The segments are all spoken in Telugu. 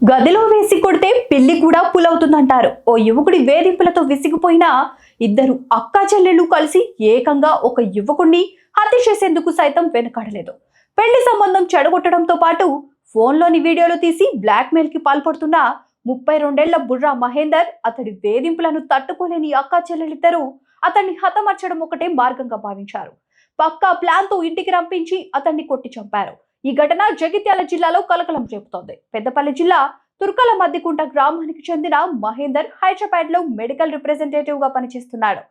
గదిలో వేసి కొడితే పిల్లి కూడా పులవుతుందంటారు. ఓ యువకుడి వేధింపులతో విసిగిపోయిన ఇద్దరు అక్కా చెల్లెళ్ళు కలిసి ఏకంగా ఒక యువకుడిని హత్య చేసేందుకు సైతం వెనకాడలేదు. పెళ్లి సంబంధం చెడగొట్టడంతో పాటు ఫోన్లోని వీడియోలు తీసి బ్లాక్మెయిల్ కి పాల్పడుతున్న 32 బుర్రా మహేందర్ అతడి వేధింపులను తట్టుకోలేని అక్కా చెల్లెలిద్దరూ అతన్ని హతమార్చడం ఒకటే మార్గంగా భావించారు. పక్కా ప్లాన్ తో ఇంటికి రంపించి అతన్ని కొట్టి చంపారు. ఈ ఘటన జగిత్యాల జిల్లాలో కలకలం రేపుతోంది. పెద్దపల్లి జిల్లా తుర్కల మద్దికుంట గ్రామానికి చెందిన మహేందర్ హైదరాబాద్ లో మెడికల్ రిప్రజెంటేటివ్ గా పనిచేస్తున్నాడు.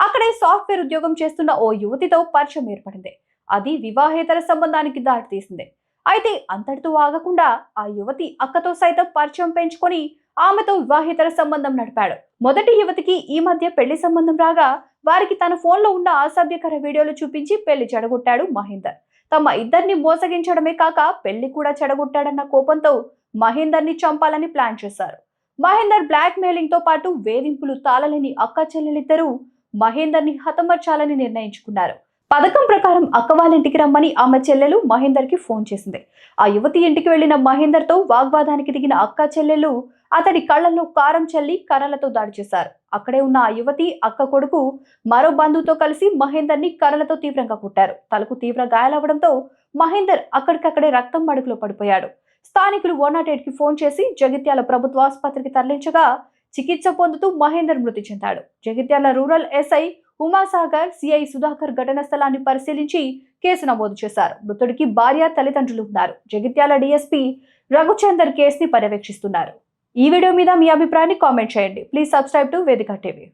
అక్కడే సాఫ్ట్వేర్ ఉద్యోగం చేస్తున్న ఓ యువతితో పరిచయం ఏర్పడింది. అది వివాహేతర సంబంధానికి దారితీసింది. అయితే అంతటితో ఆగకుండా ఆ యువతి అక్కతో సైతం పరిచయం పెంచుకొని ఆమెతో వివాహేతర సంబంధం నడిపాడు. మొదటి యువతికి ఈ మధ్య పెళ్లి సంబంధం రాగా వారికి తన ఫోన్లో ఉన్న అసభ్యకర వీడియోలు చూపించి పెళ్లి చెడగొట్టాడు మహేందర్. తమ ఇద్దరిని మోసగించడమే కాక పెళ్లి కూడా చెడగొట్టాడన్న కోపంతో మహేందర్ ని చంపాలని ప్లాన్ చేశారు. మహేందర్ బ్లాక్ మెయిలింగ్ తో పాటు వేధింపులు తాళలేని అక్క చెల్లెలిద్దరూ మహేందర్ ని హతమర్చాలని నిర్ణయించుకున్నారు. పథకం ప్రకారం అక్క వాళ్ళ ఇంటికి రమ్మని ఆమె చెల్లెలు మహేందర్ కి ఫోన్ చేసింది. ఆ యువతి ఇంటికి వెళ్లిన మహేందర్ తో వాగ్వాదానికి దిగిన అక్క చెల్లెలు అతడి కళ్లలో కారం చల్లి కర్రలతో దాడి చేశారు. అక్కడే ఉన్న ఆ యువతి అక్క కొడుకు మరో బంధువుతో కలిసి మహేందర్ ని కర్రలతో తీవ్రంగా కొట్టారు. తలకు తీవ్ర గాయాలవడంతో మహేందర్ అక్కడికక్కడే రక్తం మడుగులో పడిపోయాడు. స్థానికులు 108 కి ఫోన్ చేసి జగిత్యాల ప్రభుత్వ ఆసుపత్రికి తరలించగా చికిత్స పొందుతూ మహేందర్ మృతి చెందాడు. Jagtial rural SI Umasagar, CI Sudhakar ఘటన స్థలాన్ని పరిశీలించి కేసు నమోదు చేశారు. మృతుడికి భార్య, తల్లిదండ్రులు ఉన్నారు. జగిత్యాల డీఎస్పీ రఘుచందర్ కేసుని పర్యవేక్షిస్తున్నారు. ఈ వీడియో మీద మీ అభిప్రాయాన్ని కామెంట్ చేయండి. ప్లీజ్ సబ్స్క్రైబ్ టు వేదిక టీవీ.